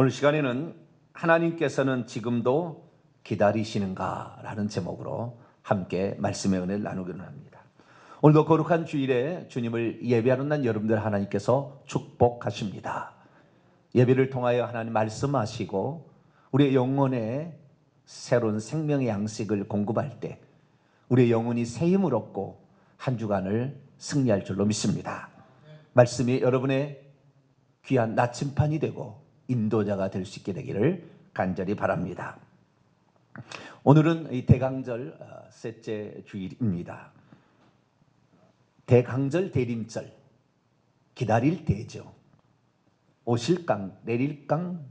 오늘 시간에는 하나님께서는 지금도 기다리시는가라는 제목으로 함께 말씀의 은혜를 나누기로 합니다. 오늘도 거룩한 주일에 주님을 예배하는 날 여러분들 하나님께서 축복하십니다. 예배를 통하여 하나님 말씀하시고 우리의 영혼에 새로운 생명의 양식을 공급할 때 우리의 영혼이 새 힘을 얻고 한 주간을 승리할 줄로 믿습니다. 말씀이 여러분의 귀한 나침판이 되고 인도자가 될 수 있게 되기를 간절히 바랍니다. 오늘은 이 대강절 셋째 주일입니다. 대강절 대림절, 기다릴 때죠. 오실강 내릴강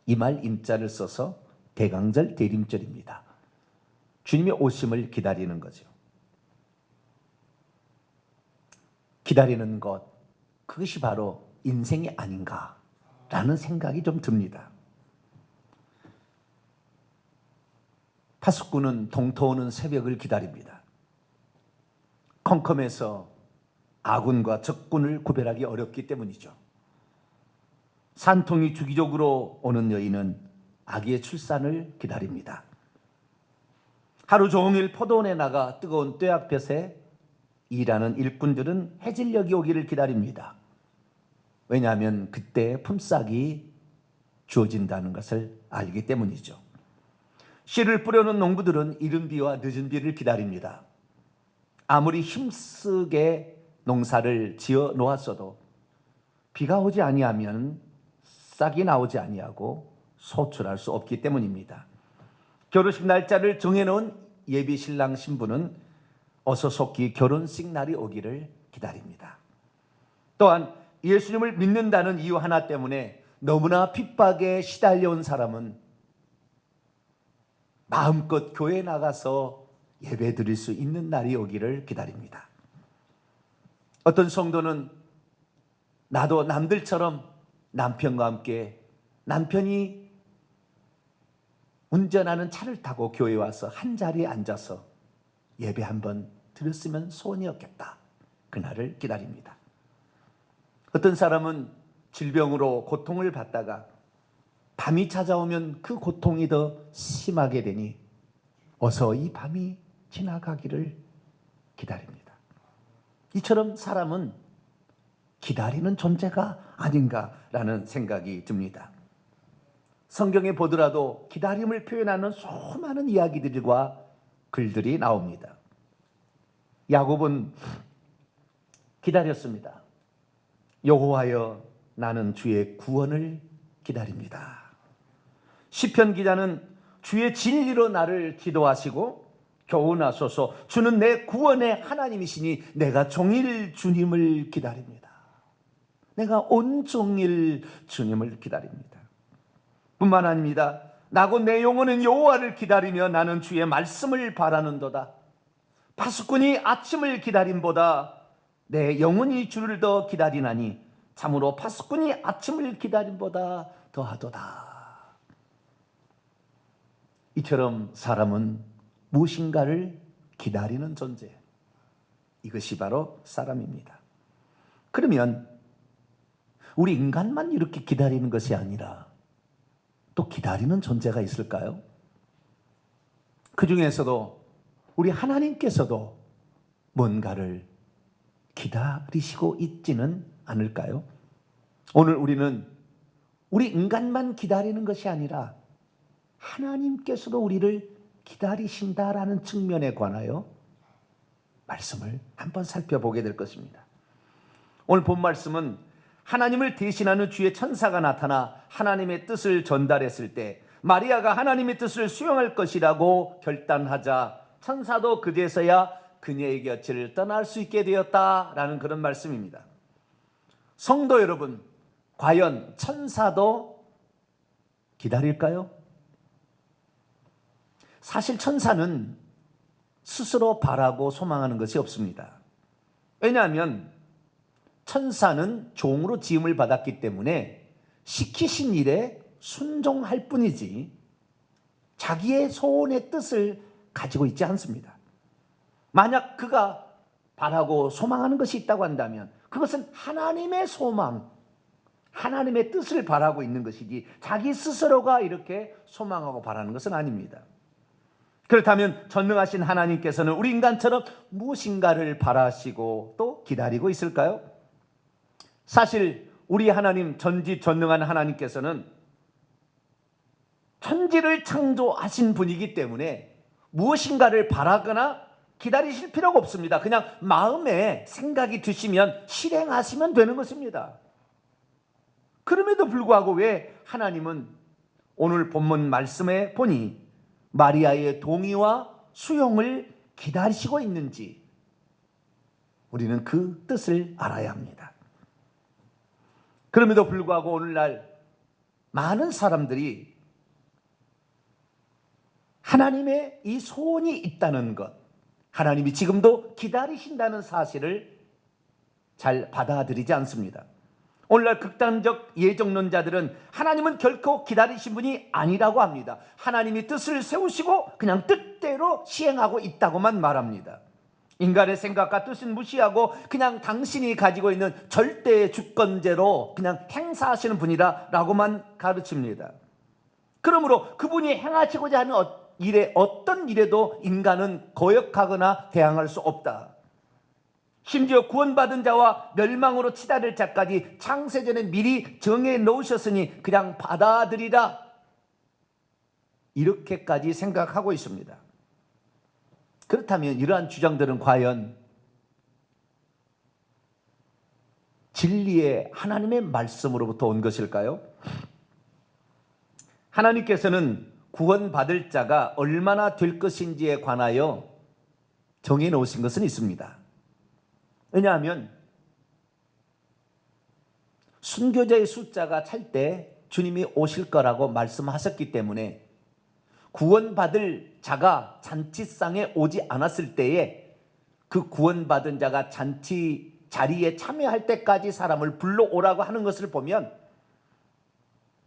이말 임자를 써서 대강절 대림절입니다. 주님의 오심을 기다리는 거죠. 기다리는 것, 그것이 바로 인생이 아닌가라는 생각이 좀 듭니다. 파수꾼은 동터오는 새벽을 기다립니다. 컴컴해서 아군과 적군을 구별하기 어렵기 때문이죠. 산통이 주기적으로 오는 여인은 아기의 출산을 기다립니다. 하루 종일 포도원에 나가 뜨거운 떼약볕에 일하는 일꾼들은 해질녘이 오기를 기다립니다. 왜냐하면 그때 품삯이 주어진다는 것을 알기 때문이죠. 씨를 뿌려놓은 농부들은 이른 비와 늦은 비를 기다립니다. 아무리 힘쓰게 농사를 지어 놓았어도 비가 오지 아니하면 싹이 나오지 아니하고 소출할 수 없기 때문입니다. 결혼식 날짜를 정해놓은 예비 신랑 신부는 어서 속히 결혼식 날이 오기를 기다립니다. 또한 예수님을 믿는다는 이유 하나 때문에 너무나 핍박에 시달려온 사람은 마음껏 교회에 나가서 예배 드릴 수 있는 날이 오기를 기다립니다. 어떤 성도는 나도 남들처럼 남편과 함께 남편이 운전하는 차를 타고 교회에 와서 한 자리에 앉아서 예배 한번 드렸으면 소원이었겠다. 그날을 기다립니다. 어떤 사람은 질병으로 고통을 받다가 밤이 찾아오면 그 고통이 더 심하게 되니 어서 이 밤이 지나가기를 기다립니다. 이처럼 사람은 기다리는 존재가 아닌가라는 생각이 듭니다. 성경에 보더라도 기다림을 표현하는 수많은 이야기들과 글들이 나옵니다. 야곱은 기다렸습니다. 여호와여 나는 주의 구원을 기다립니다. 시편 기자는 주의 진리로 나를 기도하시고 교훈하소서 주는 내 구원의 하나님이시니 내가 종일 주님을 기다립니다. 내가 온종일 주님을 기다립니다. 뿐만 아닙니다. 나고 내 영혼은 여호와를 기다리며 나는 주의 말씀을 바라는도다. 파수꾼이 아침을 기다림보다 내 영혼이 주를 더 기다리나니 참으로 파수꾼이 아침을 기다림보다 더하도다. 이처럼 사람은 무엇인가를 기다리는 존재, 이것이 바로 사람입니다. 그러면 우리 인간만 이렇게 기다리는 것이 아니라 또 기다리는 존재가 있을까요? 그 중에서도 우리 하나님께서도 뭔가를 기다리시고 있지는 않을까요? 오늘 우리는 우리 인간만 기다리는 것이 아니라 하나님께서도 우리를 기다리신다라는 측면에 관하여 말씀을 한번 살펴보게 될 것입니다. 오늘 본 말씀은 하나님을 대신하는 주의 천사가 나타나 하나님의 뜻을 전달했을 때 마리아가 하나님의 뜻을 수용할 것이라고 결단하자 천사도 그제서야 그녀의 곁을 떠날 수 있게 되었다라는 그런 말씀입니다. 성도 여러분, 과연 천사도 기다릴까요? 사실 천사는 스스로 바라고 소망하는 것이 없습니다. 왜냐하면 천사는 종으로 지음을 받았기 때문에 시키신 일에 순종할 뿐이지 자기의 소원의 뜻을 가지고 있지 않습니다. 만약 그가 바라고 소망하는 것이 있다고 한다면 그것은 하나님의 소망, 하나님의 뜻을 바라고 있는 것이지 자기 스스로가 이렇게 소망하고 바라는 것은 아닙니다. 그렇다면 전능하신 하나님께서는 우리 인간처럼 무엇인가를 바라시고 또 기다리고 있을까요? 사실 우리 하나님, 전지전능한 하나님께서는 천지를 창조하신 분이기 때문에 무엇인가를 바라거나 기다리실 필요가 없습니다. 그냥 마음에 생각이 드시면 실행하시면 되는 것입니다. 그럼에도 불구하고 왜 하나님은 오늘 본문 말씀에 보니 마리아의 동의와 수용을 기다리시고 있는지 우리는 그 뜻을 알아야 합니다. 그럼에도 불구하고 오늘날 많은 사람들이 하나님의 이 소원이 있다는 것, 하나님이 지금도 기다리신다는 사실을 잘 받아들이지 않습니다. 오늘날 극단적 예정론자들은 하나님은 결코 기다리신 분이 아니라고 합니다. 하나님이 뜻을 세우시고 그냥 뜻대로 시행하고 있다고만 말합니다. 인간의 생각과 뜻은 무시하고 그냥 당신이 가지고 있는 절대 주권제로 그냥 행사하시는 분이라고만 가르칩니다. 그러므로 그분이 행하시고자 하는 일에 어떤 일에도 인간은 거역하거나 대항할 수 없다. 심지어 구원받은 자와 멸망으로 치달을 자까지 창세전에 미리 정해 놓으셨으니 그냥 받아들이라, 이렇게까지 생각하고 있습니다. 그렇다면 이러한 주장들은 과연 진리의 하나님의 말씀으로부터 온 것일까요? 하나님께서는 구원받을 자가 얼마나 될 것인지에 관하여 정해 놓으신 것은 있습니다. 왜냐하면 순교자의 숫자가 찰 때 주님이 오실 거라고 말씀하셨기 때문에 구원받을 자가 잔치상에 오지 않았을 때에 그 구원받은 자가 잔치 자리에 참여할 때까지 사람을 불러오라고 하는 것을 보면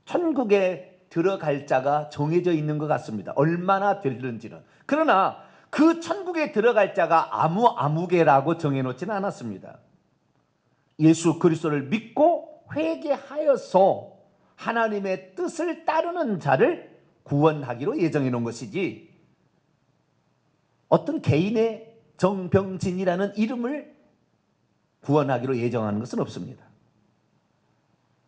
천국에 들어갈 자가 정해져 있는 것 같습니다. 얼마나 될는지는. 그러나 그 천국에 들어갈 자가 아무개라고 정해놓지는 않았습니다. 예수 그리스도를 믿고 회개하여서 하나님의 뜻을 따르는 자를 구원하기로 예정해 놓은 것이지 어떤 개인의 정병진이라는 이름을 구원하기로 예정하는 것은 없습니다.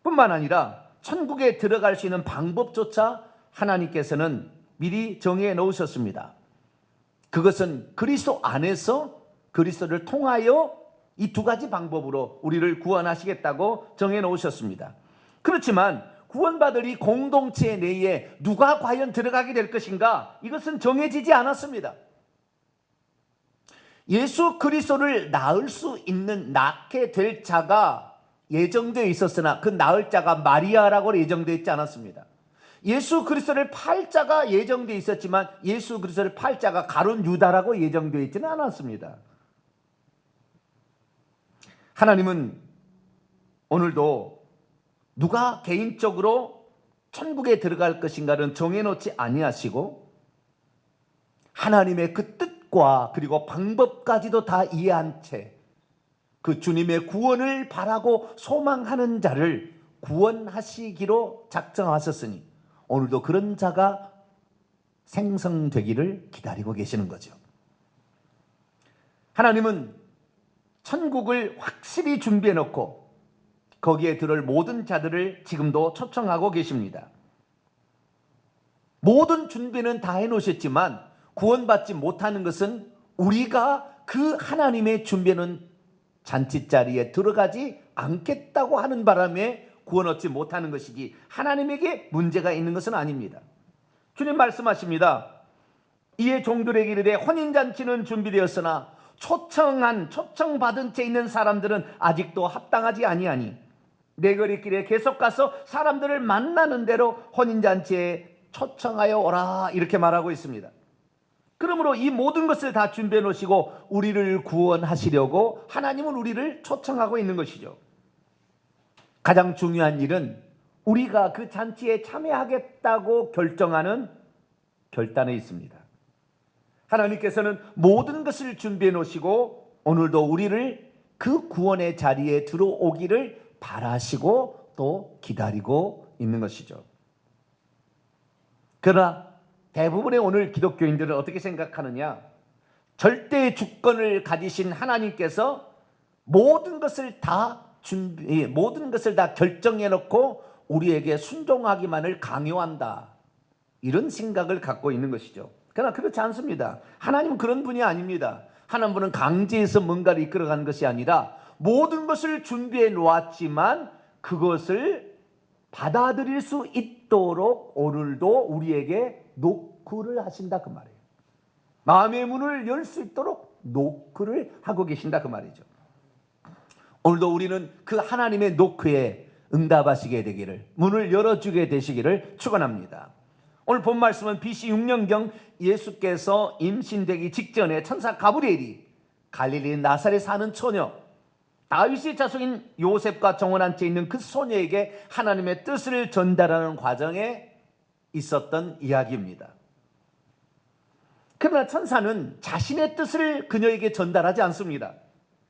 뿐만 아니라 천국에 들어갈 수 있는 방법조차 하나님께서는 미리 정해 놓으셨습니다. 그것은 그리스도 안에서 그리스도를 통하여 이 두 가지 방법으로 우리를 구원하시겠다고 정해 놓으셨습니다. 그렇지만 구원받을 이 공동체 내에 누가 과연 들어가게 될 것인가, 이것은 정해지지 않았습니다. 예수 그리스도를 낳게 될 자가 예정되어 있었으나 그 낳을 자가 마리아라고 예정되어 있지 않았습니다. 예수 그리스도를 팔 자가 예정되어 있었지만 예수 그리스도를 팔 자가 가룟 유다라고 예정되어 있지는 않았습니다. 하나님은 오늘도 누가 개인적으로 천국에 들어갈 것인가는 정해놓지 아니하시고 하나님의 그 뜻과 그리고 방법까지도 다 이해한 채 그 주님의 구원을 바라고 소망하는 자를 구원하시기로 작정하셨으니 오늘도 그런 자가 생성되기를 기다리고 계시는 거죠. 하나님은 천국을 확실히 준비해 놓고 거기에 들을 모든 자들을 지금도 초청하고 계십니다. 모든 준비는 다 해놓으셨지만 구원받지 못하는 것은 우리가 그 하나님의 준비는 잔치자리에 들어가지 않겠다고 하는 바람에 구원 얻지 못하는 것이지 하나님에게 문제가 있는 것은 아닙니다. 주님 말씀하십니다. 이에 종들에게 이르되 혼인잔치는 준비되었으나 초청받은 채 있는 사람들은 아직도 합당하지 아니하니 내 거리길에 계속 가서 사람들을 만나는 대로 혼인잔치에 초청하여 오라, 이렇게 말하고 있습니다. 그러므로 이 모든 것을 다 준비해 놓으시고 우리를 구원하시려고 하나님은 우리를 초청하고 있는 것이죠. 가장 중요한 일은 우리가 그 잔치에 참여하겠다고 결정하는 결단에 있습니다. 하나님께서는 모든 것을 준비해 놓으시고 오늘도 우리를 그 구원의 자리에 들어오기를 바라시고 또 기다리고 있는 것이죠. 그러나 대부분의 오늘 기독교인들은 어떻게 생각하느냐? 절대의 주권을 가지신 하나님께서 모든 것을 다 결정해 놓고 우리에게 순종하기만을 강요한다, 이런 생각을 갖고 있는 것이죠. 그러나 그렇지 않습니다. 하나님은 그런 분이 아닙니다. 하나님은 강제해서 뭔가를 이끌어가는 것이 아니라 모든 것을 준비해 놓았지만 그것을 받아들일 수 있도록 오늘도 우리에게 노크를 하신다, 그 말이에요. 마음의 문을 열 수 있도록 노크를 하고 계신다, 그 말이죠. 오늘도 우리는 그 하나님의 노크에 응답하시게 되기를, 문을 열어주게 되시기를 축원합니다. 오늘 본 말씀은 BC 6년경 예수께서 임신되기 직전에 천사 가브리엘이 갈릴리 나사렛에 사는 처녀, 다윗의 자손인 요셉과 정원한 채 있는 그 소녀에게 하나님의 뜻을 전달하는 과정에 있었던 이야기입니다. 그러나 천사는 자신의 뜻을 그녀에게 전달하지 않습니다.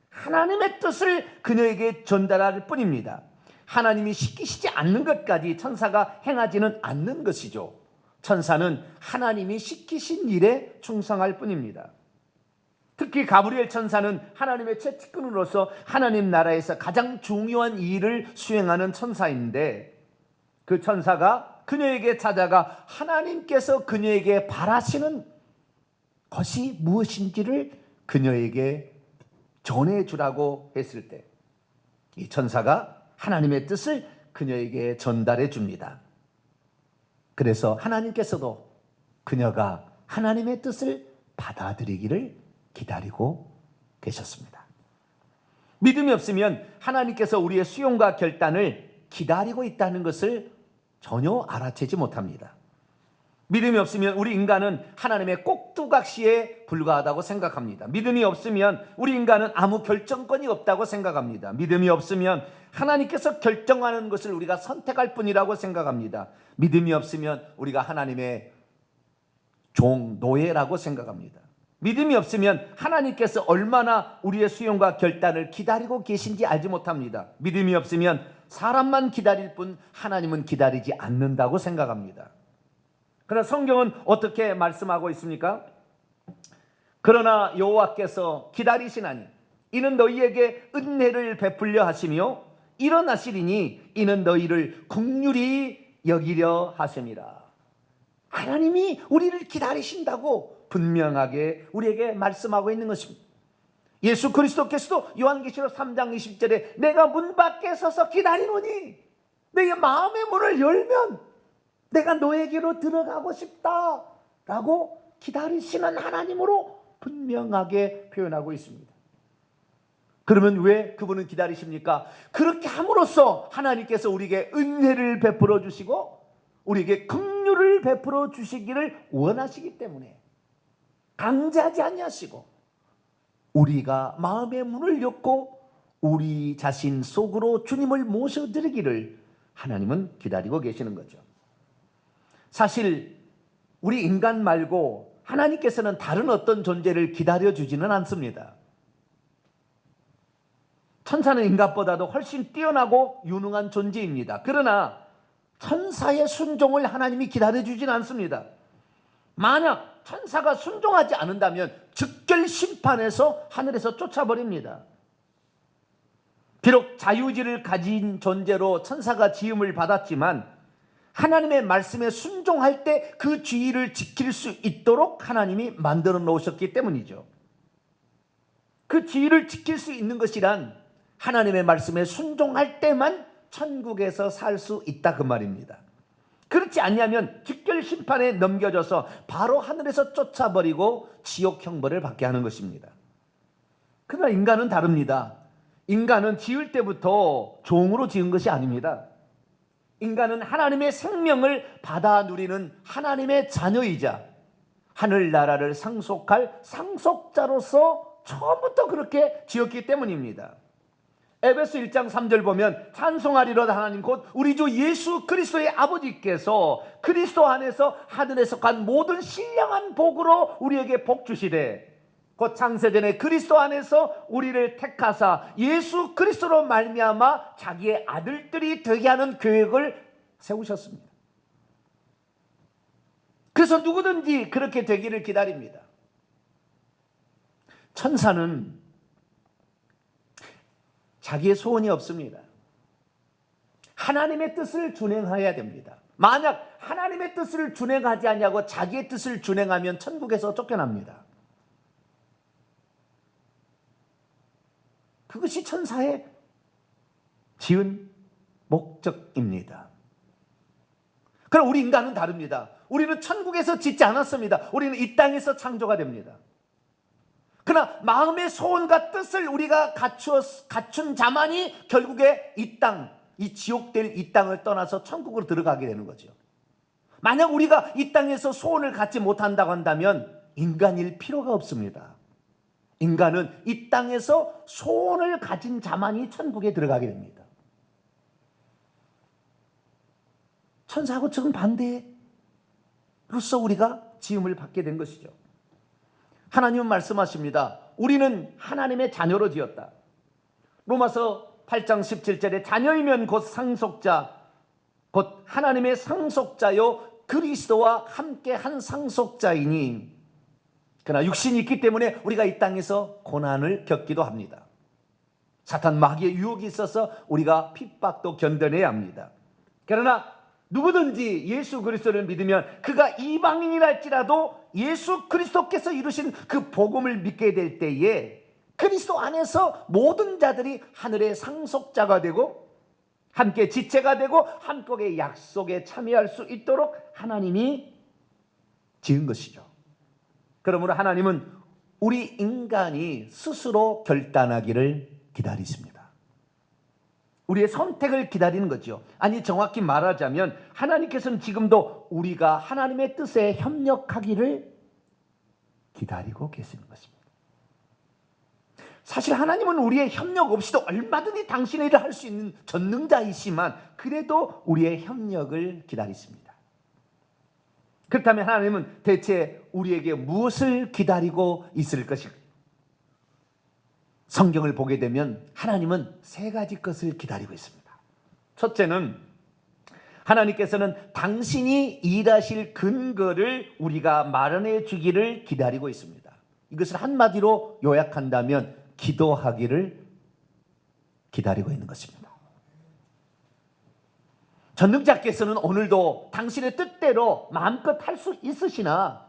하나님의 뜻을 그녀에게 전달할 뿐입니다. 하나님이 시키시지 않는 것까지 천사가 행하지는 않는 것이죠. 천사는 하나님이 시키신 일에 충성할 뿐입니다. 특히 가브리엘 천사는 하나님의 최측근으로서 하나님 나라에서 가장 중요한 일을 수행하는 천사인데, 그 천사가 그녀에게 찾아가 하나님께서 그녀에게 바라시는 것이 무엇인지를 그녀에게 전해주라고 했을 때, 이 천사가 하나님의 뜻을 그녀에게 전달해 줍니다. 그래서 하나님께서도 그녀가 하나님의 뜻을 받아들이기를 기다리고 계셨습니다. 믿음이 없으면 하나님께서 우리의 수용과 결단을 기다리고 있다는 것을 전혀 알아채지 못합니다. 믿음이 없으면 우리 인간은 하나님의 꼭두각시에 불과하다고 생각합니다. 믿음이 없으면 우리 인간은 아무 결정권이 없다고 생각합니다. 믿음이 없으면 하나님께서 결정하는 것을 우리가 선택할 뿐이라고 생각합니다. 믿음이 없으면 우리가 하나님의 종, 노예라고 생각합니다. 믿음이 없으면 하나님께서 얼마나 우리의 수용과 결단을 기다리고 계신지 알지 못합니다. 믿음이 없으면 사람만 기다릴 뿐 하나님은 기다리지 않는다고 생각합니다. 그러나 성경은 어떻게 말씀하고 있습니까? 그러나 여호와께서 기다리시나니 이는 너희에게 은혜를 베풀려 하시며 일어나시리니 이는 너희를 긍휼히 여기려 하심이라. 하나님이 우리를 기다리신다고 분명하게 우리에게 말씀하고 있는 것입니다. 예수 그리스도께서도 요한계시록 3장 20절에 내가 문 밖에 서서 기다리노니 너희 마음의 문을 열면 내가 너에게로 들어가고 싶다라고 기다리시는 하나님으로 분명하게 표현하고 있습니다. 그러면 왜 그분은 기다리십니까? 그렇게 함으로써 하나님께서 우리에게 은혜를 베풀어 주시고 우리에게 긍휼을 베풀어 주시기를 원하시기 때문에 강제하지 아니하시고 우리가 마음의 문을 열고 우리 자신 속으로 주님을 모셔드리기를 하나님은 기다리고 계시는 거죠. 사실 우리 인간 말고 하나님께서는 다른 어떤 존재를 기다려주지는 않습니다. 천사는 인간보다도 훨씬 뛰어나고 유능한 존재입니다. 그러나 천사의 순종을 하나님이 기다려주지는 않습니다. 만약 천사가 순종하지 않는다면 즉결 심판해서 하늘에서 쫓아버립니다. 비록 자유의지를 가진 존재로 천사가 지음을 받았지만 하나님의 말씀에 순종할 때 그 주의를 지킬 수 있도록 하나님이 만들어 놓으셨기 때문이죠. 그 주의를 지킬 수 있는 것이란 하나님의 말씀에 순종할 때만 천국에서 살 수 있다 그 말입니다. 그렇지 않냐면 즉결 심판에 넘겨져서 바로 하늘에서 쫓아버리고 지옥 형벌을 받게 하는 것입니다. 그러나 인간은 다릅니다. 인간은 지을 때부터 종으로 지은 것이 아닙니다. 인간은 하나님의 생명을 받아 누리는 하나님의 자녀이자 하늘나라를 상속할 상속자로서 처음부터 그렇게 지었기 때문입니다. 에베소 1장 3절 보면 찬송하리로다 하나님 곧 우리 주 예수 그리스도의 아버지께서 그리스도 안에서 하늘에서 간 모든 신령한 복으로 우리에게 복 주시되 곧 창세전에 그리스도 안에서 우리를 택하사 예수 그리스도로 말미암아 자기의 아들들이 되게 하는 계획을 세우셨습니다. 그래서 누구든지 그렇게 되기를 기다립니다. 천사는 자기의 소원이 없습니다. 하나님의 뜻을 준행해야 됩니다. 만약 하나님의 뜻을 준행하지 않냐고 자기의 뜻을 준행하면 천국에서 쫓겨납니다. 그것이 천사의 지은 목적입니다. 그럼 우리 인간은 다릅니다. 우리는 천국에서 짓지 않았습니다. 우리는 이 땅에서 창조가 됩니다. 그러나 마음의 소원과 뜻을 우리가 갖춘 자만이 결국에 이 땅, 이 지옥될 이 땅을 떠나서 천국으로 들어가게 되는 거죠. 만약 우리가 이 땅에서 소원을 갖지 못한다고 한다면 인간일 필요가 없습니다. 인간은 이 땅에서 소원을 가진 자만이 천국에 들어가게 됩니다. 천사하고 지금 반대로서 우리가 지음을 받게 된 것이죠. 하나님은 말씀하십니다. 우리는 하나님의 자녀로 지었다. 로마서 8장 17절에 자녀이면 곧 상속자, 곧 하나님의 상속자요 그리스도와 함께 한 상속자이니, 그러나 육신이 있기 때문에 우리가 이 땅에서 고난을 겪기도 합니다. 사탄 마귀의 유혹이 있어서 우리가 핍박도 견뎌내야 합니다. 그러나 누구든지 예수 그리스도를 믿으면 그가 이방인이랄지라도 예수 그리스도께서 이루신 그 복음을 믿게 될 때에 그리스도 안에서 모든 자들이 하늘의 상속자가 되고 함께 지체가 되고 한국의 약속에 참여할 수 있도록 하나님이 지은 것이죠. 그러므로 하나님은 우리 인간이 스스로 결단하기를 기다리십니다. 우리의 선택을 기다리는 거죠. 아니, 정확히 말하자면 하나님께서는 지금도 우리가 하나님의 뜻에 협력하기를 기다리고 계시는 것입니다. 사실 하나님은 우리의 협력 없이도 얼마든지 당신의 일을 할 수 있는 전능자이시만 그래도 우리의 협력을 기다리십니다. 그렇다면 하나님은 대체 우리에게 무엇을 기다리고 있을 것일까? 성경을 보게 되면 하나님은 세 가지 것을 기다리고 있습니다. 첫째는 하나님께서는 당신이 일하실 근거를 우리가 마련해 주기를 기다리고 있습니다. 이것을 한마디로 요약한다면 기도하기를 기다리고 있는 것입니다. 전능자께서는 오늘도 당신의 뜻대로 마음껏 할 수 있으시나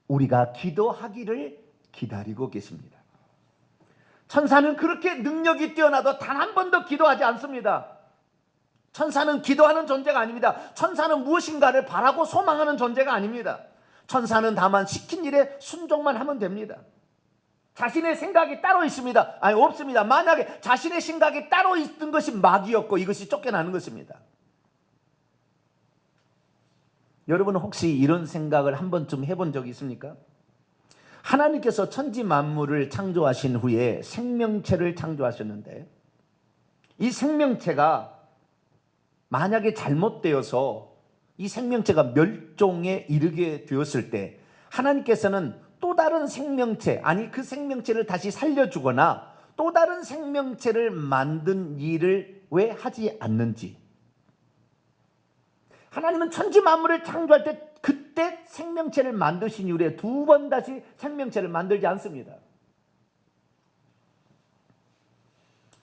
우리가 기도하기를 기다리고 계십니다. 천사는 그렇게 능력이 뛰어나도 단 한 번도 기도하지 않습니다. 천사는 기도하는 존재가 아닙니다. 천사는 무엇인가를 바라고 소망하는 존재가 아닙니다. 천사는 다만 시킨 일에 순종만 하면 됩니다. 자신의 생각이 따로 있습니다. 아니, 없습니다. 만약에 자신의 생각이 따로 있던 것이 마귀였고 이것이 쫓겨나는 것입니다. 여러분은 혹시 이런 생각을 한 번쯤 해본 적이 있습니까? 하나님께서 천지 만물을 창조하신 후에 생명체를 창조하셨는데 이 생명체가 만약에 잘못되어서 이 생명체가 멸종에 이르게 되었을 때 하나님께서는 또 다른 생명체, 아니 그 생명체를 다시 살려주거나 또 다른 생명체를 만든 일을 왜 하지 않는지, 하나님은 천지 만물을 창조할 때 그때 생명체를 만드신 이후에 두 번 다시 생명체를 만들지 않습니다.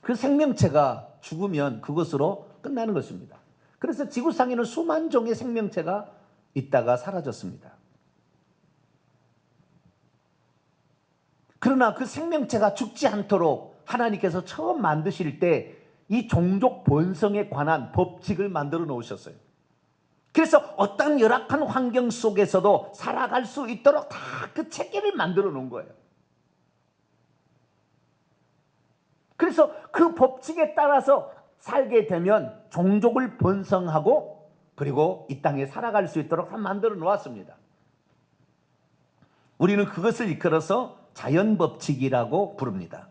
그 생명체가 죽으면 그것으로 끝나는 것입니다. 그래서 지구상에는 수만 종의 생명체가 있다가 사라졌습니다. 그러나 그 생명체가 죽지 않도록 하나님께서 처음 만드실 때 이 종족 번성에 관한 법칙을 만들어 놓으셨어요. 그래서 어떤 열악한 환경 속에서도 살아갈 수 있도록 다 그 체계를 만들어 놓은 거예요. 그래서 그 법칙에 따라서 살게 되면 종족을 번성하고 그리고 이 땅에 살아갈 수 있도록 다 만들어 놓았습니다. 우리는 그것을 이끌어서 자연법칙이라고 부릅니다.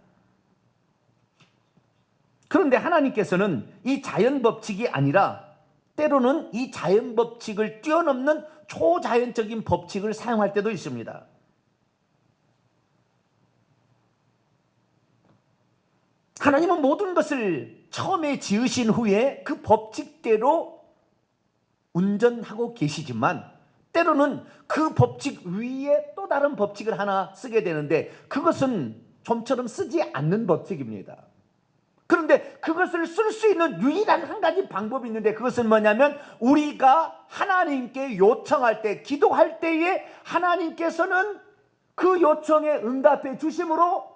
그런데 하나님께서는 이 자연법칙이 아니라 때로는 이 자연법칙을 뛰어넘는 초자연적인 법칙을 사용할 때도 있습니다. 하나님은 모든 것을 처음에 지으신 후에 그 법칙대로 운전하고 계시지만 때로는 그 법칙 위에 또 다른 법칙을 하나 쓰게 되는데 그것은 좀처럼 쓰지 않는 법칙입니다. 그런데 그것을 쓸 수 있는 유일한 한 가지 방법이 있는데 그것은 뭐냐면 우리가 하나님께 요청할 때, 기도할 때에 하나님께서는 그 요청에 응답해 주심으로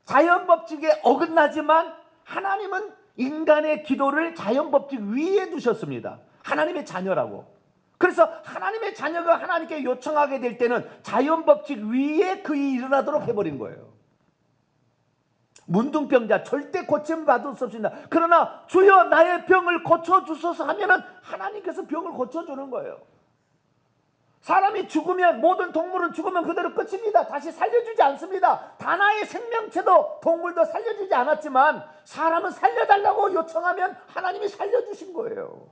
자연 법칙에 어긋나지만 하나님은 인간의 기도를 자연 법칙 위에 두셨습니다. 하나님의 자녀라고. 그래서 하나님의 자녀가 하나님께 요청하게 될 때는 자연 법칙 위에 그 일이 일어나도록 해버린 거예요. 문둥병자 절대 고침 받을 수 없습니다. 그러나 주여 나의 병을 고쳐주소서 하면은 하나님께서 병을 고쳐주는 거예요. 사람이 죽으면, 모든 동물은 죽으면 그대로 끝입니다. 다시 살려주지 않습니다. 다나의 생명체도 동물도 살려주지 않았지만 사람은 살려달라고 요청하면 하나님이 살려주신 거예요.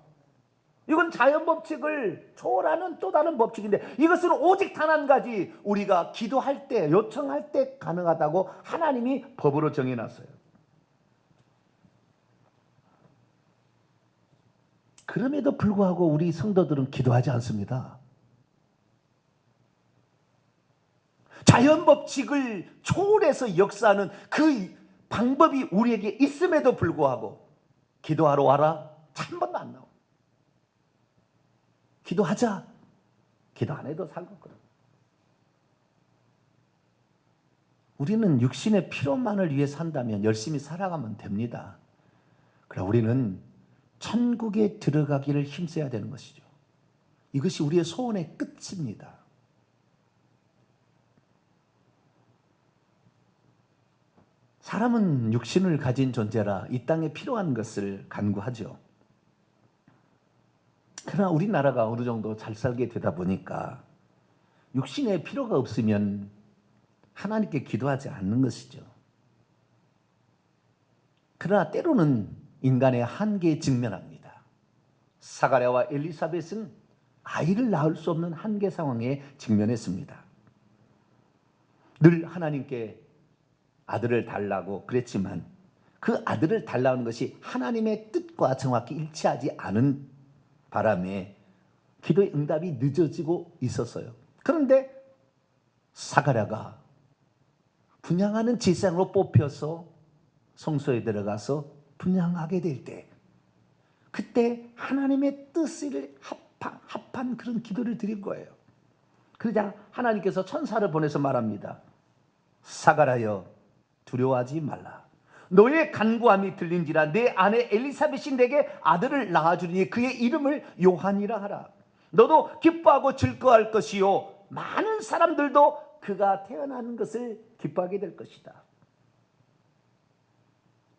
이건 자연 법칙을 초월하는 또 다른 법칙인데 이것은 오직 단 한 가지 우리가 기도할 때, 요청할 때 가능하다고 하나님이 법으로 정해놨어요. 그럼에도 불구하고 우리 성도들은 기도하지 않습니다. 자연 법칙을 초월해서 역사하는 그 방법이 우리에게 있음에도 불구하고 기도하러 와라? 한 번도 안 나와. 기도하자. 기도 안 해도 살겠거든. 우리는 육신의 필요만을 위해 산다면 열심히 살아가면 됩니다. 그러나 우리는 천국에 들어가기를 힘써야 되는 것이죠. 이것이 우리의 소원의 끝입니다. 사람은 육신을 가진 존재라 이 땅에 필요한 것을 간구하죠. 그러나 우리나라가 어느 정도 잘 살게 되다 보니까 육신에 필요가 없으면 하나님께 기도하지 않는 것이죠. 그러나 때로는 인간의 한계에 직면합니다. 사가랴와 엘리사벳은 아이를 낳을 수 없는 한계 상황에 직면했습니다. 늘 하나님께 아들을 달라고 그랬지만 그 아들을 달라는 것이 하나님의 뜻과 정확히 일치하지 않은 바람에 기도의 응답이 늦어지고 있었어요. 그런데 사가랴가 분향하는 제사장으로 뽑혀서 성소에 들어가서 분향하게 될 때 그때 하나님의 뜻을 합한 그런 기도를 드린 거예요. 그러자 하나님께서 천사를 보내서 말합니다. 사가랴여 두려워하지 말라. 너의 간구함이 들린지라 내 아내 엘리사벳이 내게 아들을 낳아주리니 그의 이름을 요한이라 하라. 너도 기뻐하고 즐거워할 것이요 많은 사람들도 그가 태어나는 것을 기뻐하게 될 것이다.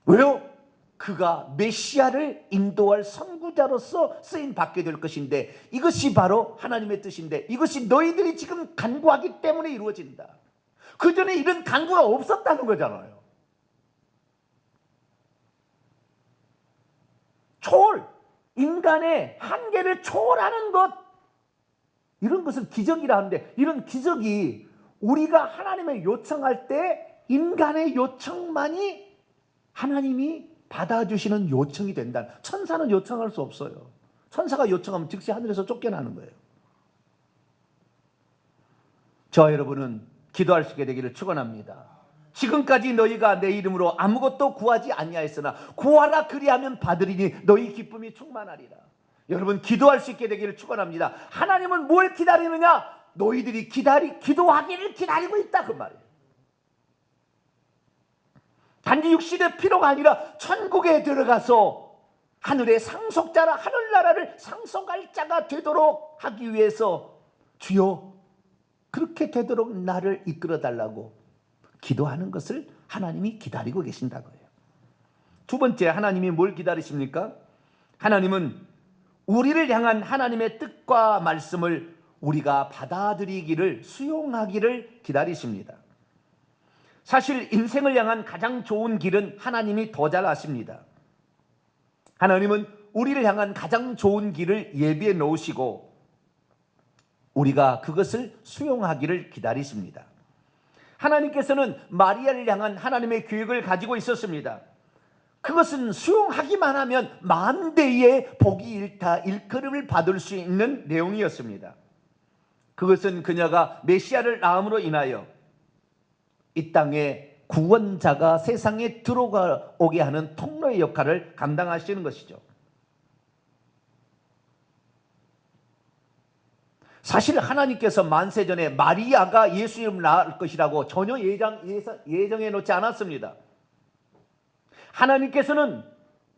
왜요? 그가 메시아를 인도할 선구자로서 쓰임 받게 될 것인데 이것이 바로 하나님의 뜻인데 이것이 너희들이 지금 간구하기 때문에 이루어진다. 그 전에 이런 간구가 없었다는 거잖아요. 초월, 인간의 한계를 초월하는 것, 이런 것을 기적이라 하는데 이런 기적이 우리가 하나님의 요청할 때 인간의 요청만이 하나님이 받아주시는 요청이 된다. 천사는 요청할 수 없어요. 천사가 요청하면 즉시 하늘에서 쫓겨나는 거예요. 저와 여러분은 기도할 수 있게 되기를 축원합니다. 지금까지 너희가 내 이름으로 아무것도 구하지 아니하였으나 구하라 그리하면 받으리니 너희 기쁨이 충만하리라. 여러분 기도할 수 있게 되기를 축원합니다. 하나님은 뭘 기다리느냐? 너희들이 기도하기를 기다리고 있다 그 말이에요. 단지 육신의 필요가 아니라 천국에 들어가서 하늘의 상속자라 하늘나라를 상속할 자가 되도록 하기 위해서 주여 그렇게 되도록 나를 이끌어달라고 기도하는 것을 하나님이 기다리고 계신다고요. 두 번째, 하나님이 뭘 기다리십니까? 하나님은 우리를 향한 하나님의 뜻과 말씀을 우리가 받아들이기를, 수용하기를 기다리십니다. 사실 인생을 향한 가장 좋은 길은 하나님이 더 잘 아십니다. 하나님은 우리를 향한 가장 좋은 길을 예비해 놓으시고 우리가 그것을 수용하기를 기다리십니다. 하나님께서는 마리아를 향한 하나님의 계획을 가지고 있었습니다. 그것은 수용하기만 하면 만대의 복이 일컬음을 받을 수 있는 내용이었습니다. 그것은 그녀가 메시아를 낳음으로 인하여 이 땅에 구원자가 세상에 들어오게 하는 통로의 역할을 감당하시는 것이죠. 사실 하나님께서 만세전에 마리아가 예수님을 낳을 것이라고 전혀 예정해 놓지 않았습니다. 하나님께서는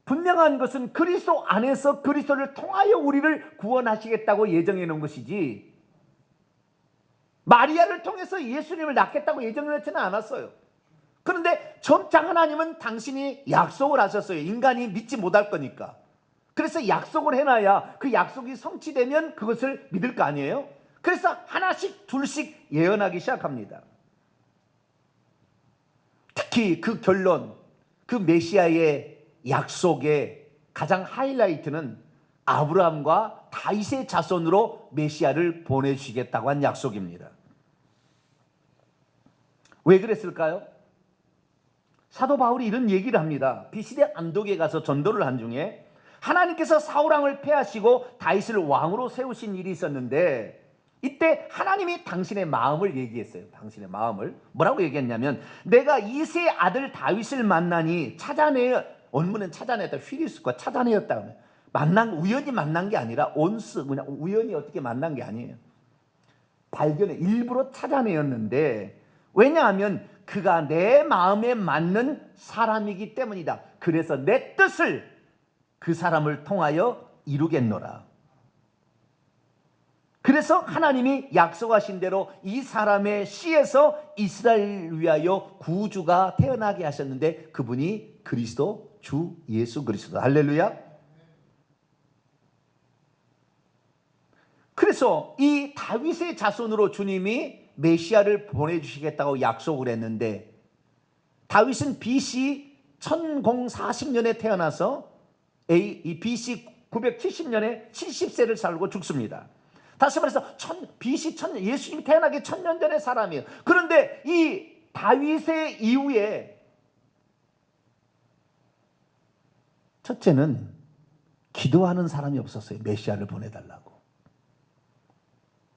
분명한 것은 그리스도 안에서 그리스도를 통하여 우리를 구원하시겠다고 예정해 놓은 것이지, 마리아를 통해서 예수님을 낳겠다고 예정해 놓지는 않았어요. 그런데 점차 하나님은 당신이 약속을 하셨어요. 인간이 믿지 못할 거니까. 그래서 약속을 해놔야 그 약속이 성취되면 그것을 믿을 거 아니에요? 그래서 하나씩 둘씩 예언하기 시작합니다. 특히 그 결론, 그 메시아의 약속의 가장 하이라이트는 아브라함과 다윗의 자손으로 메시아를 보내주시겠다고 한 약속입니다. 왜 그랬을까요? 사도 바울이 이런 얘기를 합니다. 비시대 안독에 가서 전도를 한 중에 하나님께서 사울왕을 패하시고 다윗을 왕으로 세우신 일이 있었는데, 이때 하나님이 당신의 마음을 얘기했어요. 당신의 마음을 뭐라고 얘기했냐면, 내가 이새의 아들 다윗을 만나니 원문은 찾아내었다, 휘리스과 찾아내었다. 우연히 만난 게 아니라 온스, 그냥 우연히 어떻게 만난 게 아니에요. 일부러 찾아내었는데, 왜냐하면 그가 내 마음에 맞는 사람이기 때문이다. 그래서 내 뜻을 그 사람을 통하여 이루겠노라. 그래서 하나님이 약속하신 대로 이 사람의 씨에서 이스라엘을 위하여 구주가 태어나게 하셨는데, 그분이 그리스도, 주 예수 그리스도. 할렐루야. 그래서 이 다윗의 자손으로 주님이 메시아를 보내주시겠다고 약속을 했는데, 다윗은 BC 1040년에 태어나서 이 BC 970년에 70세를 살고 죽습니다. 다시 말해서 BC 예수님이 태어나기 1000년 전의 사람이에요. 그런데 이 다윗의 이후에 첫째는 기도하는 사람이 없었어요. 메시아를 보내달라고.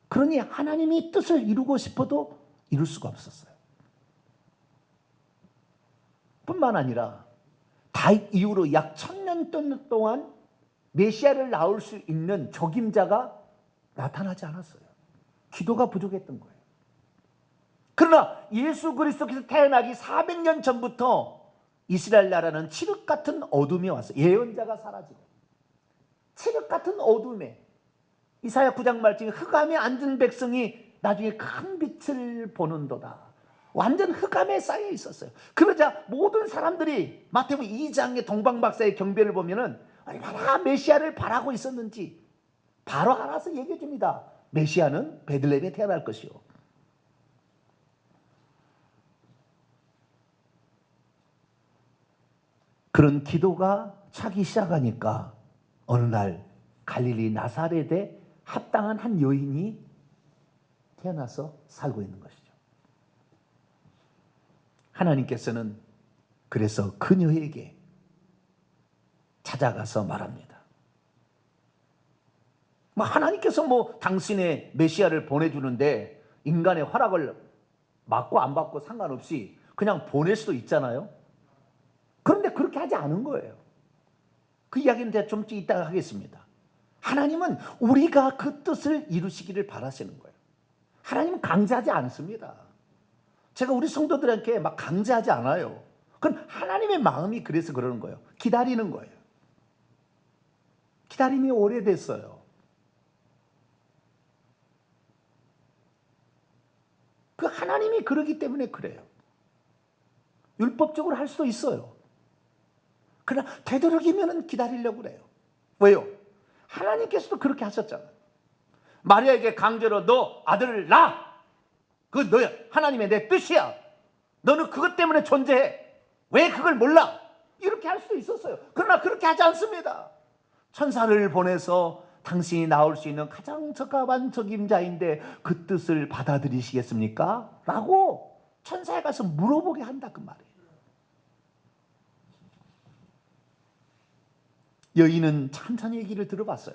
그러니 하나님이 뜻을 이루고 싶어도 이룰 수가 없었어요. 뿐만 아니라 다윗 이후로 약 1000년 동안 메시아를 낳을 수 있는 적임자가 나타나지 않았어요. 기도가 부족했던 거예요. 그러나 예수 그리스도께서 태어나기 400년 전부터 이스라엘 나라는 칠흑 같은 어둠이 왔어요. 예언자가 사라지고 칠흑 같은 어둠에, 이사야 9장 말씀에 흑암에 앉은 백성이 나중에 큰 빛을 보는도다. 완전 흑암에 쌓여 있었어요. 그러자 모든 사람들이 마태복음 2장의 동방박사의 경배를 보면은 얼마나 메시아를 바라고 있었는지 바로 알아서 얘기해 줍니다. 메시아는 베들레헴에 태어날 것이요. 그런 기도가 차기 시작하니까 어느 날 갈릴리 나사렛에 합당한 한 여인이 태어나서 살고 있는 것이죠. 하나님께서는 그래서 그녀에게 찾아가서 말합니다. 하나님께서 당신의 메시아를 보내주는데 인간의 허락을 받고 안 받고 상관없이 그냥 보낼 수도 있잖아요. 그런데 그렇게 하지 않은 거예요. 그 이야기는 제가 좀 이따가 하겠습니다. 하나님은 우리가 그 뜻을 이루시기를 바라시는 거예요. 하나님은 강제하지 않습니다. 제가 우리 성도들에게 막 강제하지 않아요. 그건 하나님의 마음이 그래서 그러는 거예요. 기다리는 거예요. 기다림이 오래됐어요. 그 하나님이 그러기 때문에 그래요. 율법적으로 할 수도 있어요. 그러나 되도록이면 기다리려고 그래요. 왜요? 하나님께서도 그렇게 하셨잖아요. 마리아에게 강제로 너 아들을 낳아. 그건 너야. 하나님의 내 뜻이야. 너는 그것 때문에 존재해. 왜 그걸 몰라? 이렇게 할 수도 있었어요. 그러나 그렇게 하지 않습니다. 천사를 보내서 당신이 나올 수 있는 가장 적합한 적임자인데 그 뜻을 받아들이시겠습니까? 라고 천사에 가서 물어보게 한다 그 말이에요. 여인은 천천히 얘기를 들어봤어요.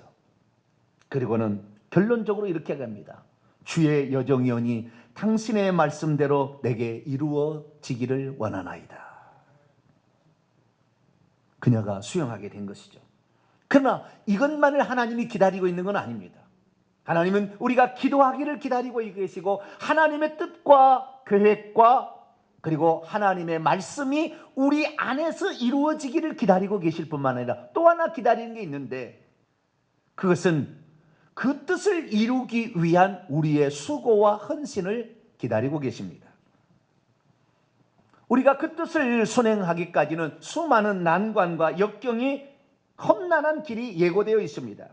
그리고는 결론적으로 이렇게 갑니다. 주의 여정이오니 당신의 말씀대로 내게 이루어지기를 원하나이다. 그녀가 수용하게 된 것이죠. 그러나 이것만을 하나님이 기다리고 있는 건 아닙니다. 하나님은 우리가 기도하기를 기다리고 계시고 하나님의 뜻과 계획과 그리고 하나님의 말씀이 우리 안에서 이루어지기를 기다리고 계실 뿐만 아니라 또 하나 기다리는 게 있는데, 그것은 그 뜻을 이루기 위한 우리의 수고와 헌신을 기다리고 계십니다. 우리가 그 뜻을 순행하기까지는 수많은 난관과 역경이 험난한 길이 예고되어 있습니다.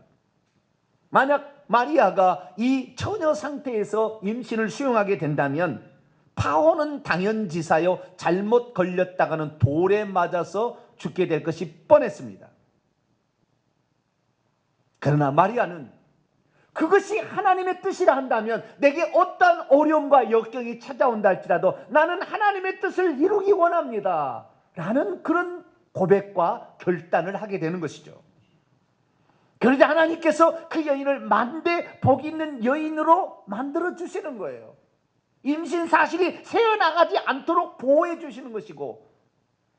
만약 마리아가 이 처녀 상태에서 임신을 수용하게 된다면 파혼은 당연지사요, 잘못 걸렸다가는 돌에 맞아서 죽게 될 것이 뻔했습니다. 그러나 마리아는 그것이 하나님의 뜻이라 한다면 내게 어떤 어려움과 역경이 찾아온다 할지라도 나는 하나님의 뜻을 이루기 원합니다 라는 그런 고백과 결단을 하게 되는 것이죠. 그러자 하나님께서 그 여인을 만대 복 있는 여인으로 만들어 주시는 거예요. 임신 사실이 새어나가지 않도록 보호해 주시는 것이고,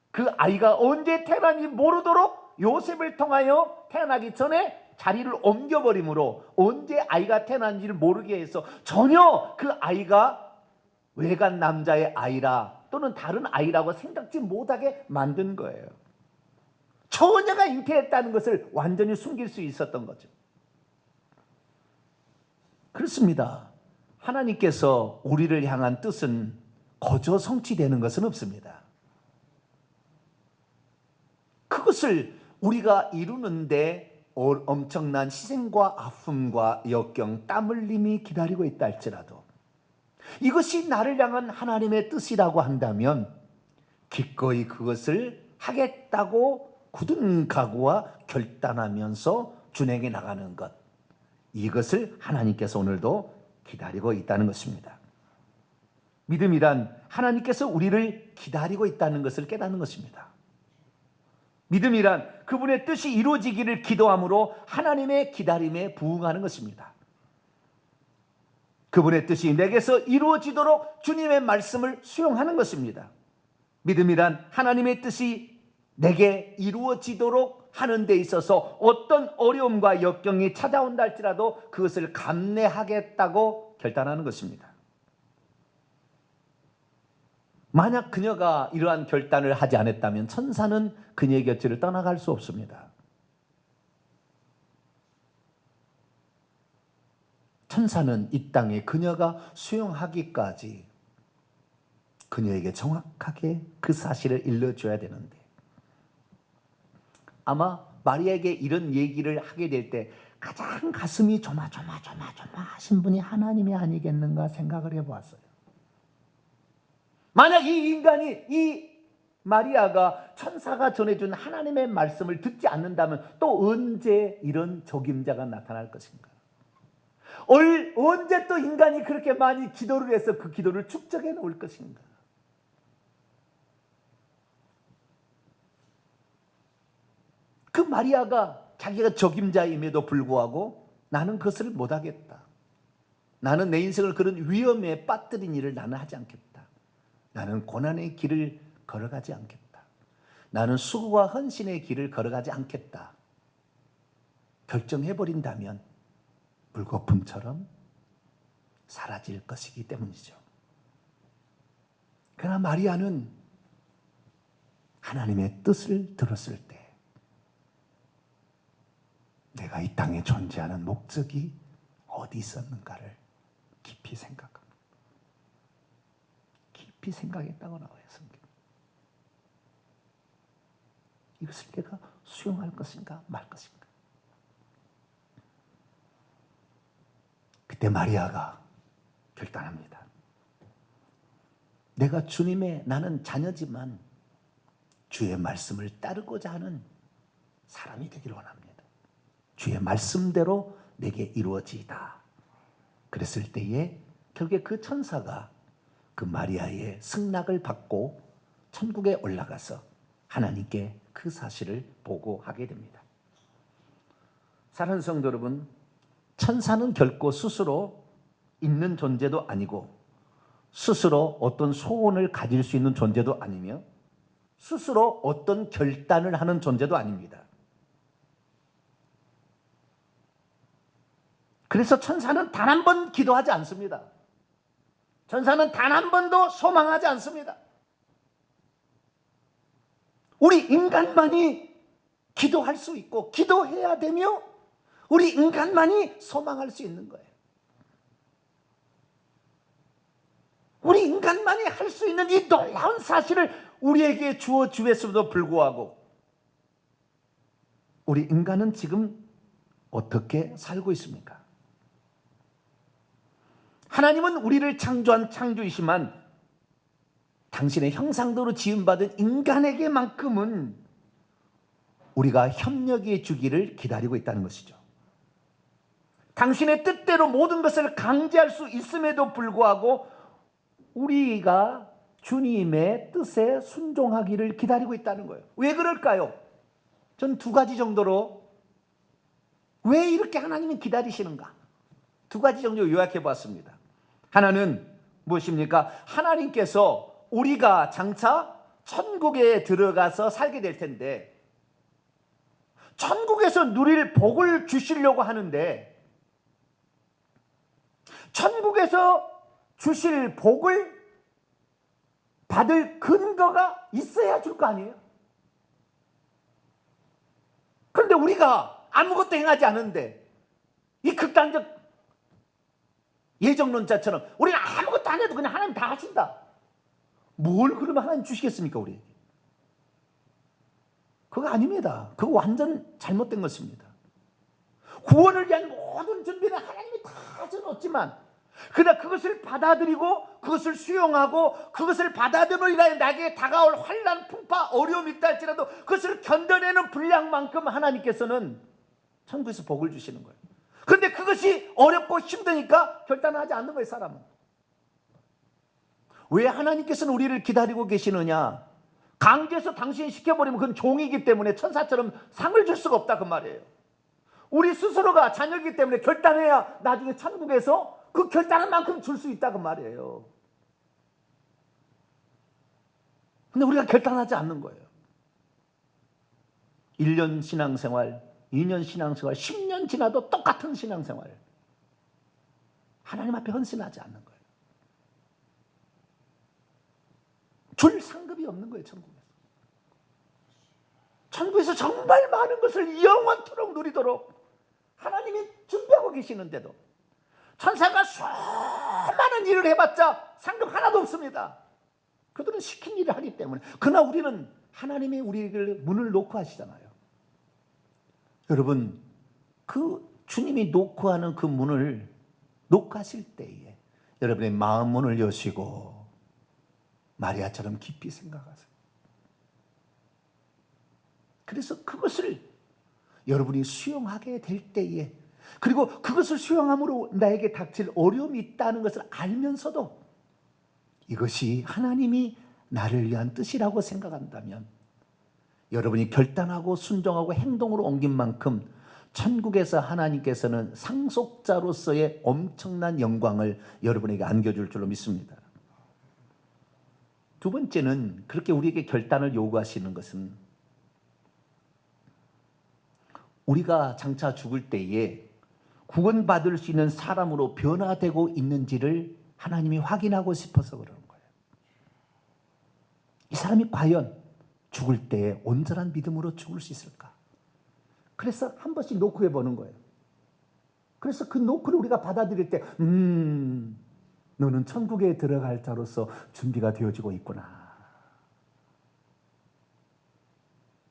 그 아이가 언제 태어난지 모르도록 요셉을 통하여 태어나기 전에 자리를 옮겨버림으로 언제 아이가 태어난지를 모르게 해서 전혀 그 아이가 외간 남자의 아이라 또는 다른 아이라고 생각지 못하게 만든 거예요. 처녀가 잉태했다는 것을 완전히 숨길 수 있었던 거죠. 그렇습니다. 하나님께서 우리를 향한 뜻은 거저 성취되는 것은 없습니다. 그것을 우리가 이루는데 엄청난 희생과 아픔과 역경, 땀 흘림이 기다리고 있다 할지라도 이것이 나를 향한 하나님의 뜻이라고 한다면 기꺼이 그것을 하겠다고 굳은 각오와 결단하면서 준행해 나가는 것, 이것을 하나님께서 오늘도 기다리고 있다는 것입니다. 믿음이란 하나님께서 우리를 기다리고 있다는 것을 깨닫는 것입니다. 믿음이란 그분의 뜻이 이루어지기를 기도함으로 하나님의 기다림에 부응하는 것입니다. 그분의 뜻이 내게서 이루어지도록 주님의 말씀을 수용하는 것입니다. 믿음이란 하나님의 뜻이 내게 이루어지도록 하는 데 있어서 어떤 어려움과 역경이 찾아온다 할지라도 그것을 감내하겠다고 결단하는 것입니다. 만약 그녀가 이러한 결단을 하지 않았다면 천사는 그녀의 곁을 떠나갈 수 없습니다. 천사는 이 땅에 그녀가 수용하기까지 그녀에게 정확하게 그 사실을 일러줘야 되는데, 아마 마리아에게 이런 얘기를 하게 될 때 가장 가슴이 조마조마하신 분이 하나님이 아니겠는가 생각을 해보았어요. 만약 이 인간이, 이 마리아가 천사가 전해준 하나님의 말씀을 듣지 않는다면 또 언제 이런 적임자가 나타날 것인가? 언제 또 인간이 그렇게 많이 기도를 해서 그 기도를 축적해 놓을 것인가? 그 마리아가 자기가 적임자임에도 불구하고 나는 그것을 못하겠다. 나는 내 인생을 그런 위험에 빠뜨린 일을 나는 하지 않겠다. 나는 고난의 길을 걸어가지 않겠다. 나는 수고와 헌신의 길을 걸어가지 않겠다. 결정해버린다면 물거품처럼 사라질 것이기 때문이죠. 그러나 마리아는 하나님의 뜻을 들었을 때 내가 이 땅에 존재하는 목적이 어디 있었는가를 깊이 생각합니다. 깊이 생각했다고 나와요, 성경. 이것을 내가 수용할 것인가 말 것인가. 그때 마리아가 결단합니다. 내가 주님의, 나는 자녀지만 주의 말씀을 따르고자 하는 사람이 되기를 원합니다. 주의 말씀대로 내게 이루어지이다. 그랬을 때에 결국에 그 천사가 그 마리아의 승낙을 받고 천국에 올라가서 하나님께 그 사실을 보고하게 됩니다. 사랑하는 성도 여러분, 천사는 결코 스스로 있는 존재도 아니고 스스로 어떤 소원을 가질 수 있는 존재도 아니며 스스로 어떤 결단을 하는 존재도 아닙니다. 그래서 천사는 단 한 번 기도하지 않습니다. 천사는 단 한 번도 소망하지 않습니다. 우리 인간만이 기도할 수 있고 기도해야 되며 우리 인간만이 소망할 수 있는 거예요. 우리 인간만이 할 수 있는 이 놀라운 사실을 우리에게 주어 주었음에도 불구하고 우리 인간은 지금 어떻게 살고 있습니까? 하나님은 우리를 창조한 창조이시만 당신의 형상대로 지음받은 인간에게만큼은 우리가 협력해 주기를 기다리고 있다는 것이죠. 당신의 뜻대로 모든 것을 강제할 수 있음에도 불구하고 우리가 주님의 뜻에 순종하기를 기다리고 있다는 거예요. 왜 그럴까요? 전 두 가지 정도로 왜 이렇게 하나님이 기다리시는가? 두 가지 정도 요약해 봤습니다. 하나는 무엇입니까? 하나님께서 우리가 장차 천국에 들어가서 살게 될 텐데 천국에서 누릴 복을 주시려고 하는데 천국에서 주실 복을 받을 근거가 있어야 줄 거 아니에요? 그런데 우리가 아무것도 행하지 않은데 이 극단적 예정론자처럼 우리는 아무것도 안 해도 그냥 하나님 다 하신다. 뭘 그러면 하나님 주시겠습니까 우리에게? 그거 아닙니다. 그거 완전 잘못된 것입니다. 구원을 위한 모든 준비는 하나님이 다 해놓지만 그러나 그것을 받아들이고 그것을 수용하고 그것을 받아들임으로 인하여 나에게 다가올 환난, 풍파, 어려움이 있다 할지라도 그것을 견뎌내는 분량만큼 하나님께서는 천국에서 복을 주시는 거예요. 그런데 그것이 어렵고 힘드니까 결단하지 않는 거예요, 사람은. 왜 하나님께서는 우리를 기다리고 계시느냐? 강제해서 당신이 시켜버리면 그건 종이기 때문에 천사처럼 상을 줄 수가 없다 그 말이에요. 우리 스스로가 자녀이기 때문에 결단해야 나중에 천국에서 그 결단한 만큼 줄 수 있다 그 말이에요. 근데 우리가 결단하지 않는 거예요. 1년 신앙생활, 2년 신앙생활, 10년 지나도 똑같은 신앙생활. 하나님 앞에 헌신하지 않는 거예요. 줄 상급이 없는 거예요, 천국에서. 천국에서 정말 많은 것을 영원토록 누리도록 하나님이 준비하고 계시는데도 천사가 수많은 일을 해봤자 상급 하나도 없습니다. 그들은 시킨 일을 하기 때문에. 그러나 우리는 하나님이 우리를 문을 놓고 하시잖아요. 여러분, 그 주님이 놓고 하는 그 문을 놓고 하실 때에 여러분의 마음 문을 여시고 마리아처럼 깊이 생각하세요. 그래서 그것을 여러분이 수용하게 될 때에 그리고 그것을 수용함으로 나에게 닥칠 어려움이 있다는 것을 알면서도 이것이 하나님이 나를 위한 뜻이라고 생각한다면 여러분이 결단하고 순종하고 행동으로 옮긴 만큼 천국에서 하나님께서는 상속자로서의 엄청난 영광을 여러분에게 안겨줄 줄로 믿습니다. 두 번째는 그렇게 우리에게 결단을 요구하시는 것은 우리가 장차 죽을 때에 구원받을 수 있는 사람으로 변화되고 있는지를 하나님이 확인하고 싶어서 그러는 거예요. 이 사람이 과연 죽을 때 온전한 믿음으로 죽을 수 있을까? 그래서 한 번씩 노크해 보는 거예요. 그래서 그 노크를 우리가 받아들일 때 너는 천국에 들어갈 자로서 준비가 되어지고 있구나.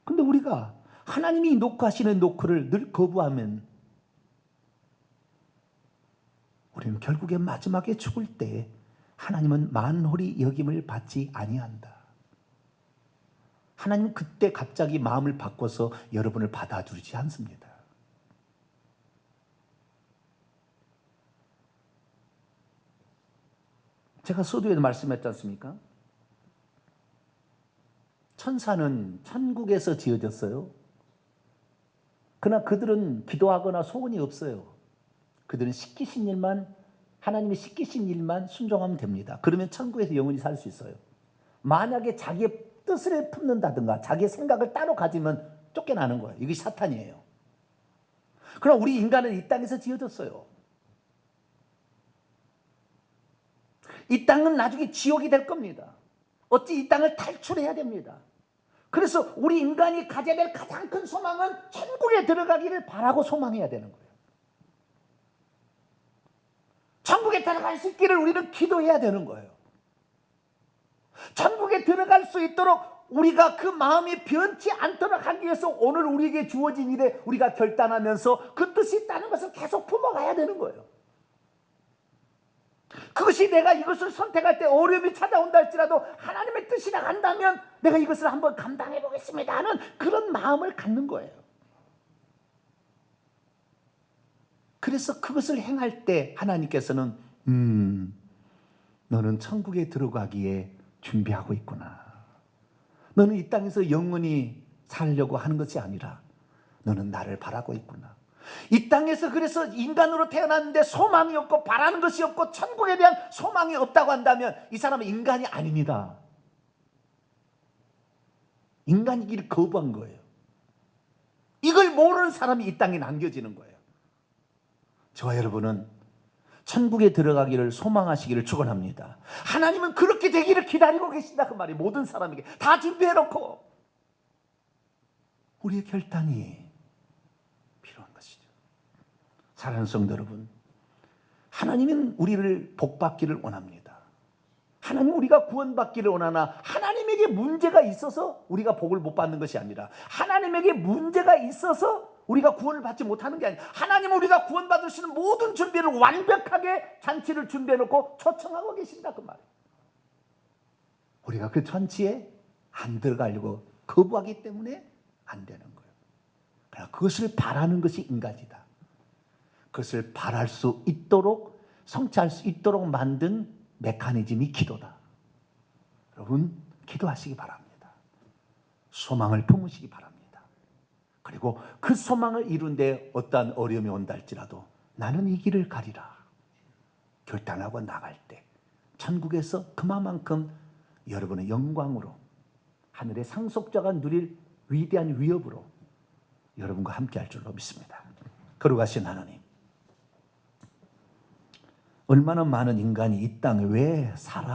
근데 우리가 하나님이 노크하시는 노크를 늘 거부하면 우리는 결국에 마지막에 죽을 때 하나님은 만홀히 여김을 받지 아니한다. 하나님은 그때 갑자기 마음을 바꿔서 여러분을 받아주지 않습니다. 제가 서두에도 말씀했지 않습니까? 천사는 천국에서 지어졌어요. 그러나 그들은 기도하거나 소원이 없어요. 그들은 시키신 일만, 하나님이 시키신 일만 순종하면 됩니다. 그러면 천국에서 영원히 살 수 있어요. 만약에 자기의 뜻을 품는다든가 자기의 생각을 따로 가지면 쫓겨나는 거예요. 이게 사탄이에요. 그럼 우리 인간은 이 땅에서 지어졌어요. 이 땅은 나중에 지옥이 될 겁니다. 어찌 이 땅을 탈출해야 됩니다. 그래서 우리 인간이 가져야 될 가장 큰 소망은 천국에 들어가기를 바라고 소망해야 되는 거예요. 천국에 들어갈 수 있기를 우리는 기도해야 되는 거예요. 천국에 들어갈 수 있도록 우리가 그 마음이 변치 않도록 하기 위해서 오늘 우리에게 주어진 일에 우리가 결단하면서 그 뜻이 있다는 것을 계속 품어가야 되는 거예요. 그것이 내가 이것을 선택할 때 어려움이 찾아온다 할지라도 하나님의 뜻이라 한다면 내가 이것을 한번 감당해 보겠습니다 하는 그런 마음을 갖는 거예요. 그래서 그것을 행할 때 하나님께서는 너는 천국에 들어가기에 준비하고 있구나. 너는 이 땅에서 영원히 살려고 하는 것이 아니라 너는 나를 바라고 있구나. 이 땅에서 그래서 인간으로 태어났는데 소망이 없고 바라는 것이 없고 천국에 대한 소망이 없다고 한다면 이 사람은 인간이 아닙니다. 인간이기를 거부한 거예요. 이걸 모르는 사람이 이 땅에 남겨지는 거예요. 저와 여러분은 천국에 들어가기를 소망하시기를 축원합니다. 하나님은 그렇게 되기를 기다리고 계신다 그 말이 모든 사람에게 다 준비해놓고 우리의 결단이 필요한 것이죠. 사랑하는 성도 여러분, 하나님은 우리를 복받기를 원합니다. 하나님 우리가 구원받기를 원하나 하나님에게 문제가 있어서 우리가 복을 못 받는 것이 아니라 하나님에게 문제가 있어서 우리가 구원을 받지 못하는 게 아니라 하나님은 우리가 구원받을 수 있는 모든 준비를 완벽하게 잔치를 준비해놓고 초청하고 계신다 그 말이에요. 우리가 그 잔치에 안 들어가려고 거부하기 때문에 안 되는 거예요. 그러나 그것을 바라는 것이 인간이다. 그것을 바랄 수 있도록 성취할 수 있도록 만든 메커니즘이 기도다. 여러분 기도하시기 바랍니다. 소망을 품으시기 바랍니다. 그리고 그 소망을 이룬데 어떠한 어려움이 온다 할지라도 나는 이 길을 가리라 결단하고 나갈 때 천국에서 그만큼 여러분의 영광으로 하늘의 상속자가 누릴 위대한 위협으로 여러분과 함께 할 줄로 믿습니다. 거룩하신 하나님, 얼마나 많은 인간이 이 땅에 왜 살아